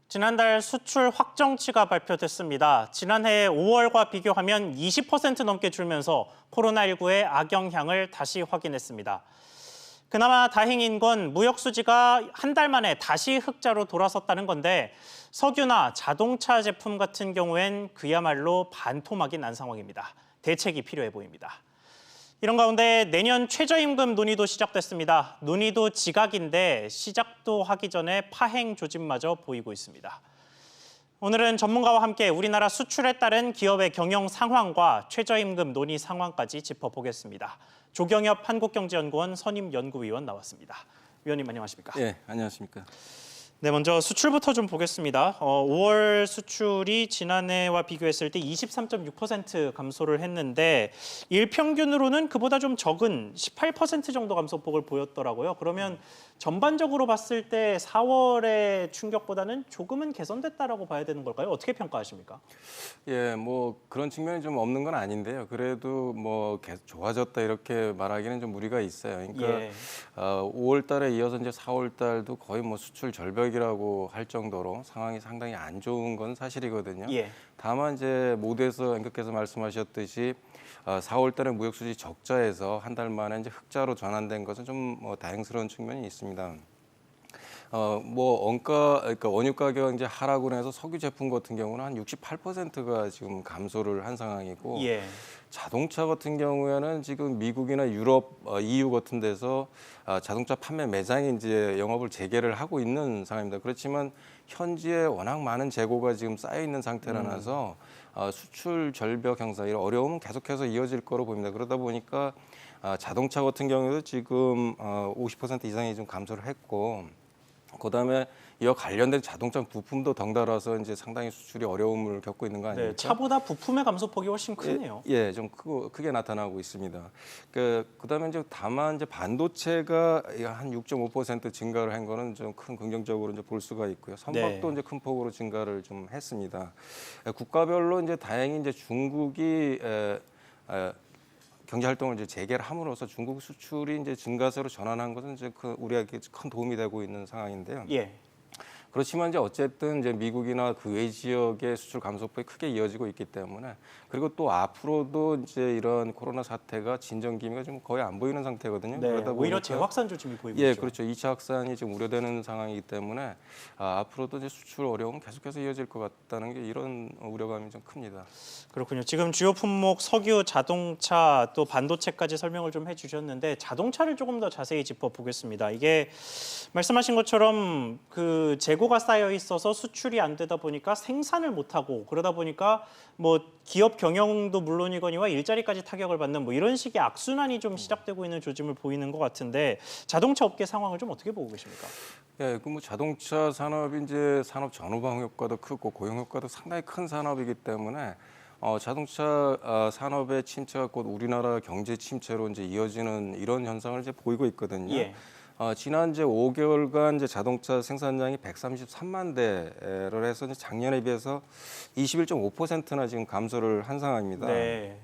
지난달 수출 확정치가 발표됐습니다. 지난해 5월과 비교하면 20% 넘게 줄면서 코로나19의 악영향을 다시 확인했습니다. 그나마 다행인 건 무역 수지가 한 달 만에 다시 흑자로 돌아섰다는 건데 석유나 자동차 제품 같은 경우엔 그야말로 반토막이 난 상황입니다. 대책이 필요해 보입니다. 이런 가운데 내년 최저임금 논의도 시작됐습니다. 논의도 지각인데 시작도 하기 전에 파행 조짐마저 보이고 있습니다. 오늘은 전문가와 함께 우리나라 수출에 따른 기업의 경영 상황과 최저임금 논의 상황까지 짚어보겠습니다. 조경엽 한국경제연구원 선임연구위원 나왔습니다. 위원님 안녕하십니까? 네, 안녕하십니까? 네, 먼저 수출부터 좀 보겠습니다. 5월 수출이 지난해와 비교했을 때 23.6% 감소를 했는데 일평균으로는 그보다 좀 적은 18% 정도 감소폭을 보였더라고요. 그러면 전반적으로 봤을 때 4월의 충격보다는 조금은 개선됐다라고 봐야 되는 걸까요? 어떻게 평가하십니까? 예, 뭐 그런 측면이 좀 없는 건 아닌데요. 그래도 뭐 계속 좋아졌다 이렇게 말하기는 좀 무리가 있어요. 그러니까 예. 5월 달에 이어서 이제 4월 달도 거의 뭐 수출 절벽이라고 할 정도로 상황이 상당히 안 좋은 건 사실이거든요. 예. 다만 이제 모두에서 앵커께서 말씀하셨듯이 4월 달에 무역 수지 적자에서 한 달 만에 이제 흑자로 전환된 것은 좀 뭐 다행스러운 측면이 있습니다. 뭐 그러니까 원유 가격 이제 하락으로 해서 석유 제품 같은 경우는 한 68%가 지금 감소를 한 상황이고 예. 자동차 같은 경우에는 지금 미국이나 유럽, EU 같은 데서 자동차 판매 매장이 이제 영업을 재개를 하고 있는 상황입니다. 그렇지만 현지에 워낙 많은 재고가 지금 쌓여 있는 상태라서 수출 절벽 형상 이런 어려움은 계속해서 이어질 거로 보입니다. 그러다 보니까 자동차 같은 경우도 지금 50% 이상이 좀 감소를 했고, 그다음에 이와 관련된 자동차 부품도 덩달아서 이제 상당히 수출이 어려움을 겪고 있는 거 아닙니까? 네, 차보다 부품의 감소폭이 훨씬 크네요. 예, 좀 크게 나타나고 있습니다. 그다음에 이제 다만 이제 반도체가 한 6.5% 증가를 한 거는 좀 큰 긍정적으로 이제 볼 수가 있고요. 선박도 네. 이제 큰 폭으로 증가를 좀 했습니다. 국가별로 이제 다행히 이제 중국이 경제 활동을 이제 재개를 함으로써 중국 수출이 이제 증가세로 전환한 것은 이제 우리에게 큰 도움이 되고 있는 상황인데요. 예. 그렇지만 이제 어쨌든 이제 미국이나 그 외 지역의 수출 감소폭이 크게 이어지고 있기 때문에, 그리고 또 앞으로도 이제 이런 코로나 사태가 진정 기미가 좀 거의 안 보이는 상태거든요. 네, 그러다 오히려 보니까 재확산 조짐이 보이고 예, 있죠. 그렇죠. 2차 확산이 지금 우려되는 상황이기 때문에 앞으로도 이제 수출 어려움은 계속해서 이어질 것 같다는 게 이런 우려감이 좀 큽니다. 그렇군요. 지금 주요 품목 석유, 자동차, 또 반도체까지 설명을 좀 해주셨는데 자동차를 조금 더 자세히 짚어보겠습니다. 이게 말씀하신 것처럼 그 재고가 쌓여 있어서 수출이 안 되다 보니까 생산을 못하고 그러다 보니까 뭐 기업 경영도 물론이거니와 일자리까지 타격을 받는 뭐 이런 식의 악순환이 좀 시작되고 있는 조짐을 보이는 것 같은데 자동차 업계 상황을 좀 어떻게 보고 계십니까? 예, 그 뭐 자동차 산업이 이제 산업 전후방 효과도 크고 고용 효과도 상당히 큰 산업이기 때문에 자동차 산업의 침체가 곧 우리나라 경제 침체로 이제 이어지는 이런 현상을 이제 보이고 있거든요. 예. 지난 이제 5개월간 이제 자동차 생산량이 133만 대를 해서 이제 작년에 비해서 21.5%나 지금 감소를 한 상황입니다. 네.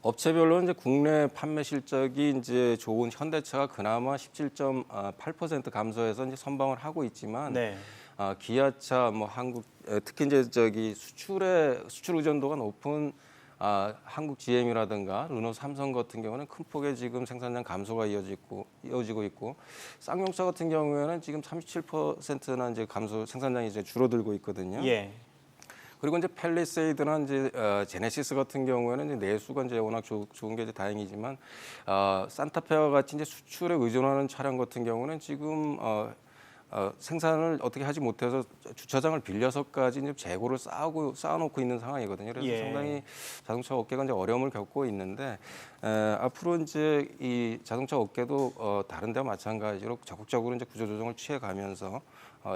업체별로 이제 국내 판매 실적이 이제 좋은 현대차가 그나마 17.8% 감소해서 이제 선방을 하고 있지만, 네. 기아차, 뭐 한국 특히 이제 수출 의존도가 높은 한국 GM이라든가 르노, 삼성 같은 경우는 큰 폭의 지금 생산량 감소가 이어지고 있고, 쌍용차 같은 경우에는 지금 37%나 이제 생산량이 이제 줄어들고 있거든요. 예. 그리고 이제 팰리세이드나 이제 제네시스 같은 경우에는 이제 내수가 이제 워낙 좋은 게 이제 다행이지만, 산타페와 같이 이제 수출에 의존하는 차량 같은 경우는 지금 생산을 어떻게 하지 못해서 주차장을 빌려서까지 이제 재고를 쌓아놓고 있는 상황이거든요. 그래서 예. 상당히 자동차 업계가 이제 어려움을 겪고 있는데, 앞으로 이제 이 자동차 업계도 다른 데와 마찬가지로 적극적으로 이제 구조조정을 취해가면서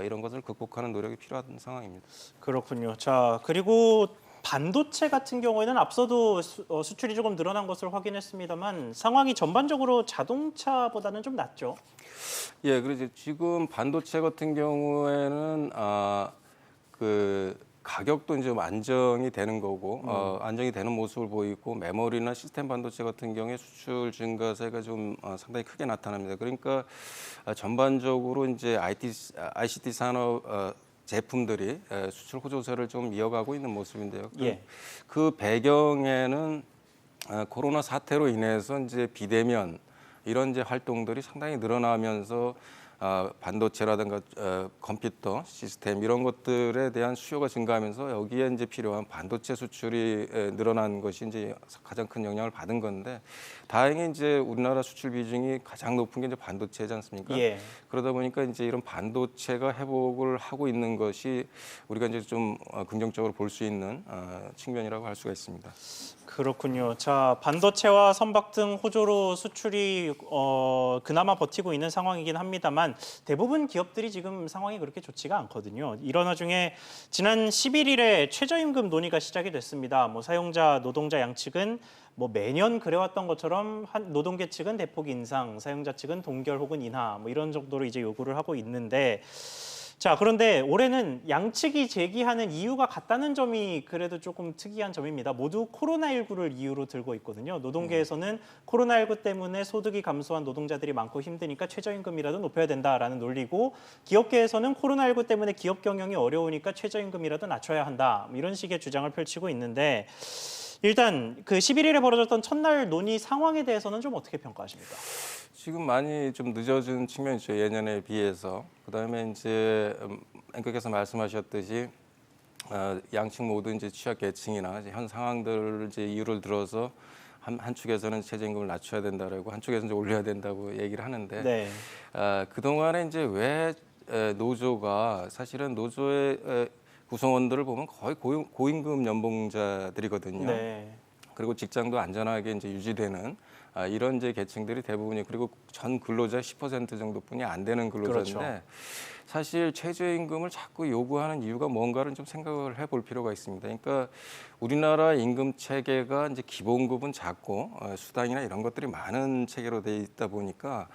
이런 것을 극복하는 노력이 필요한 상황입니다. 그렇군요. 자, 그리고 반도체 같은 경우에는 앞서도 수출이 조금 늘어난 것을 확인했습니다만 상황이 전반적으로 자동차보다는 좀 낫죠. 예, 그래서 지금 반도체 같은 경우에는 그 가격도 이제 좀 안정이 되는 거고 안정이 되는 모습을 보이고, 메모리나 시스템 반도체 같은 경우에 수출 증가세가 좀 상당히 크게 나타납니다. 그러니까 전반적으로 이제 ICT 산업 제품들이 수출 호조세를 좀 이어가고 있는 모습인데요. 예. 그 배경에는 코로나 사태로 인해서 이제 비대면 이런 이제 활동들이 상당히 늘어나면서 반도체라든가 컴퓨터 시스템 이런 것들에 대한 수요가 증가하면서 여기에 이제 필요한 반도체 수출이 늘어난 것이 이제 가장 큰 영향을 받은 건데 다행히 이제 우리나라 수출 비중이 가장 높은 게 이제 반도체지 않습니까? 예. 그러다 보니까 이제 이런 반도체가 회복을 하고 있는 것이 우리가 이제 좀 긍정적으로 볼 수 있는 측면이라고 할 수가 있습니다. 그렇군요. 자, 반도체와 선박 등 호조로 수출이 그나마 버티고 있는 상황이긴 합니다만 대부분 기업들이 지금 상황이 그렇게 좋지가 않거든요. 이런 와중에 지난 11일에 최저임금 논의가 시작이 됐습니다. 뭐 사용자, 노동자 양측은 뭐 매년 그래왔던 것처럼 노동계 측은 대폭 인상, 사용자 측은 동결 혹은 인하 뭐 이런 정도로 이제 요구를 하고 있는데 자, 그런데 올해는 양측이 제기하는 이유가 같다는 점이 그래도 조금 특이한 점입니다. 모두 코로나19를 이유로 들고 있거든요. 노동계에서는 코로나19 때문에 소득이 감소한 노동자들이 많고 힘드니까 최저임금이라도 높여야 된다라는 논리고 기업계에서는 코로나19 때문에 기업 경영이 어려우니까 최저임금이라도 낮춰야 한다. 이런 식의 주장을 펼치고 있는데 일단 그 11일에 벌어졌던 첫날 논의 상황에 대해서는 좀 어떻게 평가하십니까? 지금 많이 좀 늦어진 측면이죠. 예년에 비해서. 그다음에 이제 앵커께서 말씀하셨듯이 양측 모두 이제 취약 계층이나 이제 현 상황들을 이제 이유를 들어서 한 축에서는 최저임금을 낮춰야 된다라고 한축에서는 이제 올려야 된다고 얘기를 하는데 네. 그동안에 이제 왜 노조가 사실은 노조의 구성원들을 보면 거의 고임금 연봉자들이거든요. 네. 그리고 직장도 안전하게 이제 유지되는 이런 이제 계층들이 대부분이 그리고 전 근로자 10% 정도뿐이 안 되는 근로자인데 그렇죠. 사실 최저임금을 자꾸 요구하는 이유가 뭔가를 좀 생각을 해볼 필요가 있습니다. 그러니까 우리나라 임금 체계가 이제 기본급은 작고 수당이나 이런 것들이 많은 체계로 돼 있다 보니까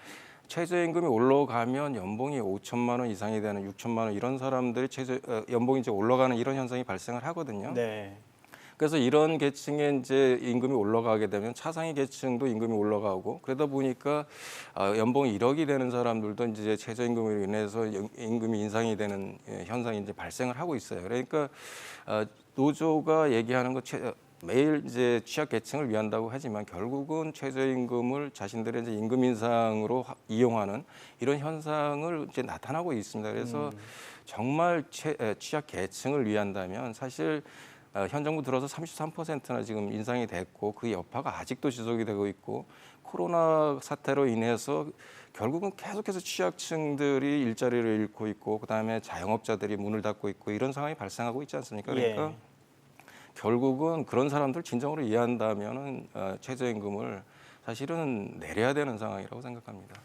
최저임금이 올라가면 연봉이 5천만 원 이상이 되는 6천만 원 이런 사람들이 연봉이 이제 올라가는 이런 현상이 발생을 하거든요. 네. 그래서 이런 계층의 이제 임금이 올라가게 되면 차상위 계층도 임금이 올라가고 그러다 보니까 연봉이 1억이 되는 사람들도 이제 최저임금으로 인해서 임금이 인상이 되는 현상이 이제 발생을 하고 있어요. 그러니까 노조가 얘기하는 거 매일 이제 취약 계층을 위한다고 하지만 결국은 최저임금을 자신들의 이제 임금 인상으로 이용하는 이런 현상을 이제 나타나고 있습니다. 그래서 정말 취약 계층을 위한다면 사실 현 정부 들어서 33%나 지금 인상이 됐고 그 여파가 아직도 지속이 되고 있고 코로나 사태로 인해서 결국은 계속해서 취약층들이 일자리를 잃고 있고 그다음에 자영업자들이 문을 닫고 있고 이런 상황이 발생하고 있지 않습니까? 그러니까 결국은 그런 사람들 진정으로 이해한다면은 최저임금을 사실은 내려야 되는 상황이라고 생각합니다.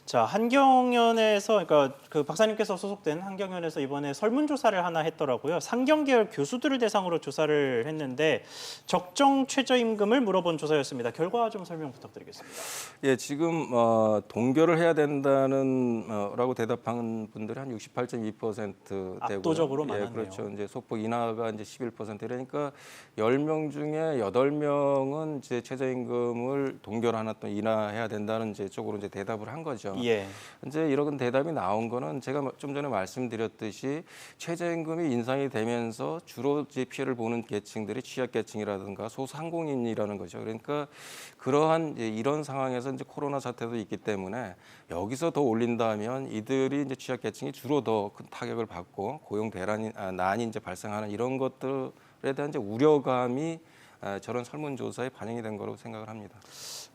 자, 한경연에서 그러니까 그 박사님께서 소속된 한경연에서 이번에 설문조사를 하나 했더라고요. 상경계열 교수들을 대상으로 조사를 했는데 적정 최저임금을 물어본 조사였습니다. 결과 좀 설명 부탁드리겠습니다. 예, 지금 동결을 해야 된다는 라고 대답한 분들이 한 68.2% 되고요. 압도적으로 예, 많았네요. 그렇죠. 이제 소폭 인하가 이제 11%라니까 10명 중에 8명은 이제 최저임금을 동결하나 또 인하해야 된다는 이제 쪽으로 이제 대답을 한 거죠. 예. 이제 이런 대답이 나온 거는 제가 좀 전에 말씀드렸듯이 최저임금이 인상이 되면서 주로 이제 피해를 보는 계층들이 취약계층이라든가 소상공인이라는 거죠. 그러니까 그러한 이런 상황에서 이제 코로나 사태도 있기 때문에 여기서 더 올린다면 이들이 이제 취약계층이 주로 더 큰 타격을 받고 고용 난이 이제 발생하는 이런 것들에 대한 이제 우려감이 저런 설문조사에 반영이 된 거라고 생각을 합니다.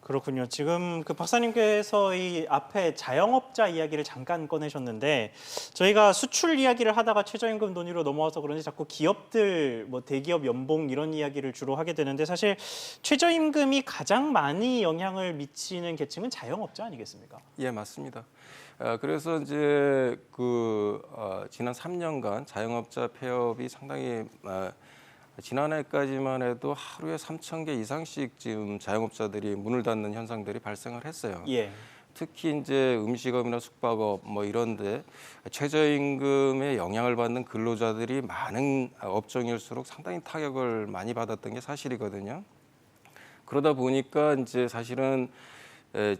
그렇군요. 지금 그 박사님께서 이 앞에 자영업자 이야기를 잠깐 꺼내셨는데 저희가 수출 이야기를 하다가 최저임금 논의로 넘어와서 그런지 자꾸 기업들 뭐 대기업 연봉 이런 이야기를 주로 하게 되는데 사실 최저임금이 가장 많이 영향을 미치는 계층은 자영업자 아니겠습니까? 예, 맞습니다. 그래서 이제 지난 3년간 자영업자 폐업이 상당히 지난해까지만 해도 하루에 3,000개 이상씩 지금 자영업자들이 문을 닫는 현상들이 발생을 했어요. 예. 특히 이제 음식업이나 숙박업 뭐 이런데 최저임금에 영향을 받는 근로자들이 많은 업종일수록 상당히 타격을 많이 받았던 게 사실이거든요. 그러다 보니까 이제 사실은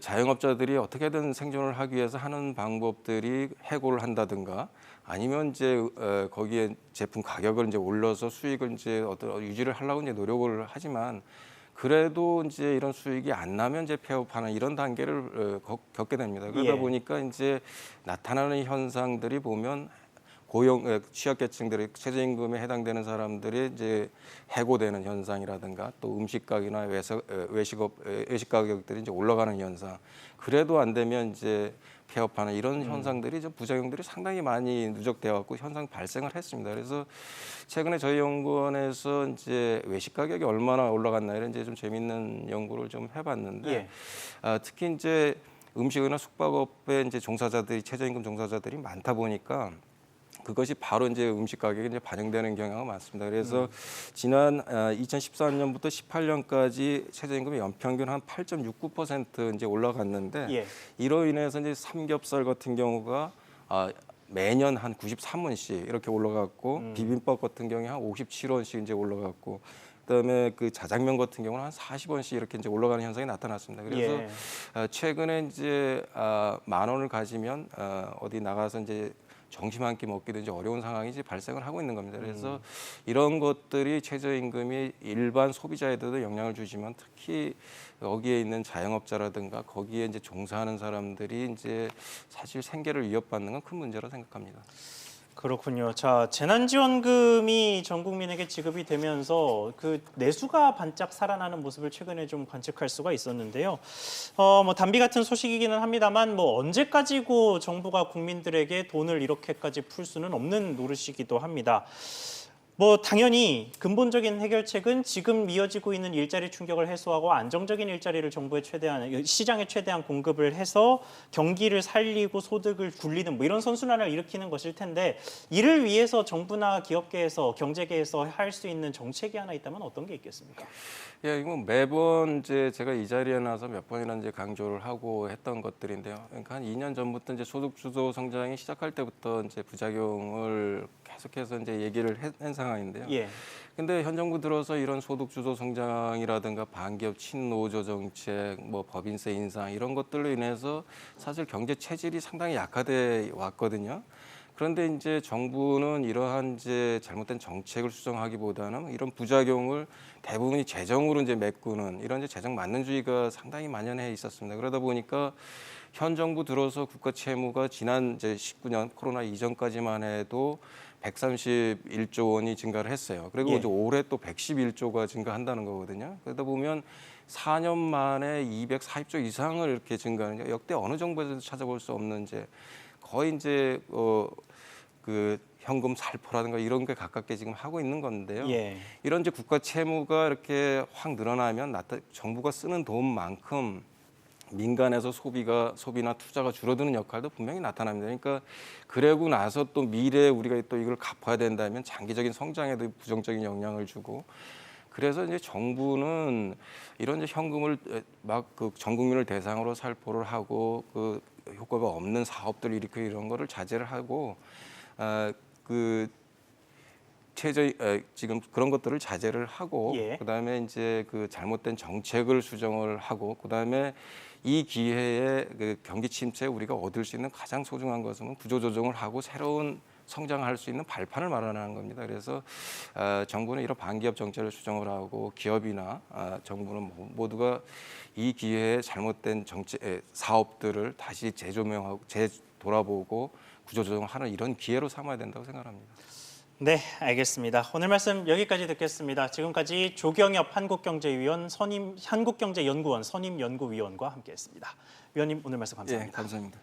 자영업자들이 어떻게든 생존을 하기 위해서 하는 방법들이 해고를 한다든가 아니면 이제 거기에 제품 가격을 이제 올려서 수익을 이제 어떤 유지를 하려고 이제 노력을 하지만 그래도 이제 이런 수익이 안 나면 이제 폐업하는 이런 단계를 겪게 됩니다. 그러다 예. 보니까 이제 나타나는 현상들이 보면 고용 취약계층들이 최저임금에 해당되는 사람들이 이제 해고되는 현상이라든가 또 음식 가격이나 외식 가격들이 이제 올라가는 현상. 그래도 안 되면 이제 폐업하는 이런 현상들이 좀 부작용들이 상당히 많이 누적되어 갖고 현상 발생을 했습니다. 그래서 최근에 저희 연구원에서 이제 외식 가격이 얼마나 올라갔나 이런 이제 좀 재밌는 연구를 좀 해봤는데 예. 특히 이제 음식이나 숙박업에 이제 종사자들이 최저임금 종사자들이 많다 보니까 그것이 바로 이제 음식 가격에 이제 반영되는 경향가 많습니다. 그래서 지난 2014년부터 18년까지 최저임금이 연평균 한 8.69% 이제 올라갔는데 예. 이로 인해서 이제 삼겹살 같은 경우가 매년 한 93원씩 이렇게 올라갔고 비빔밥 같은 경우에 한 57원씩 이제 올라갔고 그다음에 그 자장면 같은 경우는 한 40원씩 이렇게 이제 올라가는 현상이 나타났습니다. 그래서 예. 최근에 이제 10,000원을 가지면 어디 나가서 이제 점심 한 끼 먹기도 이제 어려운 상황이 이제 발생을 하고 있는 겁니다. 그래서 이런 것들이 최저임금이 일반 소비자에도 영향을 주지만 특히 여기에 있는 자영업자라든가 거기에 이제 종사하는 사람들이 이제 사실 생계를 위협받는 건 큰 문제라 생각합니다. 그렇군요. 자, 재난지원금이 전 국민에게 지급이 되면서 그 내수가 반짝 살아나는 모습을 최근에 좀 관측할 수가 있었는데요. 뭐 단비 같은 소식이기는 합니다만 뭐 언제까지고 정부가 국민들에게 돈을 이렇게까지 풀 수는 없는 노릇이기도 합니다. 뭐 당연히 근본적인 해결책은 지금 이어지고 있는 일자리 충격을 해소하고 안정적인 일자리를 정부에 최대한 시장에 최대한 공급을 해서 경기를 살리고 소득을 굴리는 뭐 이런 선순환을 일으키는 것일 텐데 이를 위해서 정부나 기업계에서 경제계에서 할 수 있는 정책이 하나 있다면 어떤 게 있겠습니까? 예, 이거 매번 이제 제가 이 자리에 나와서 몇 번이나 이제 강조를 하고 했던 것들인데요. 그러니까 한 2년 전부터 이제 소득 주도 성장이 시작할 때부터 이제 부작용을 계속해서 이제 얘기를 한 상황인데요. 예. 근데 현 정부 들어서 이런 소득 주도 성장이라든가 반기업 친노조 정책, 뭐 법인세 인상 이런 것들로 인해서 사실 경제 체질이 상당히 약화돼 왔거든요. 그런데 이제 정부는 이러한 이제 잘못된 정책을 수정하기보다는 이런 부작용을 대부분이 재정으로 이제 메꾸는 이런 이제 재정 만능주의가 상당히 만연해 있었습니다. 그러다 보니까 현 정부 들어서 국가 채무가 지난 이제 19년 코로나 이전까지만 해도 131조 원이 증가를 했어요. 그리고 예. 이제 올해 또 111조가 증가한다는 거거든요. 그러다 보면 4년 만에 240조 이상을 이렇게 증가하는 역대 어느 정부에서도 찾아볼 수 없는 이제 거의 이제 그 현금 살포라든가 이런 게 가깝게 지금 하고 있는 건데요. 예. 이런 이제 국가 채무가 이렇게 확 늘어나면 정부가 쓰는 돈만큼 민간에서 소비나 투자가 줄어드는 역할도 분명히 나타납니다. 그러니까 그러고 나서 또 미래에 우리가 또 이걸 갚아야 된다면 장기적인 성장에도 부정적인 영향을 주고 그래서 이제 정부는 이런 이제 현금을 막 그 전 국민을 대상으로 살포를 하고 그 효과가 없는 사업들 일으키고 이런 거를 자제를 하고 그 지금 그런 것들을 자제를 하고 예. 그다음에 이제 그 잘못된 정책을 수정을 하고 그다음에 이 기회에 그 경기 침체에 우리가 얻을 수 있는 가장 소중한 것은 구조조정을 하고 새로운 성장할 수 있는 발판을 마련하는 겁니다. 그래서 정부는 이런 반기업 정책을 수정을 하고 기업이나 정부는 모두가 이 기회에 잘못된 사업들을 다시 재조명하고 돌아보고 구조조정하는 이런 기회로 삼아야 된다고 생각합니다. 네, 알겠습니다. 오늘 말씀 여기까지 듣겠습니다. 지금까지 조경엽 한국경제연구원 선임 연구위원과 함께했습니다. 위원님 오늘 말씀 감사합니다. 예, 감사합니다.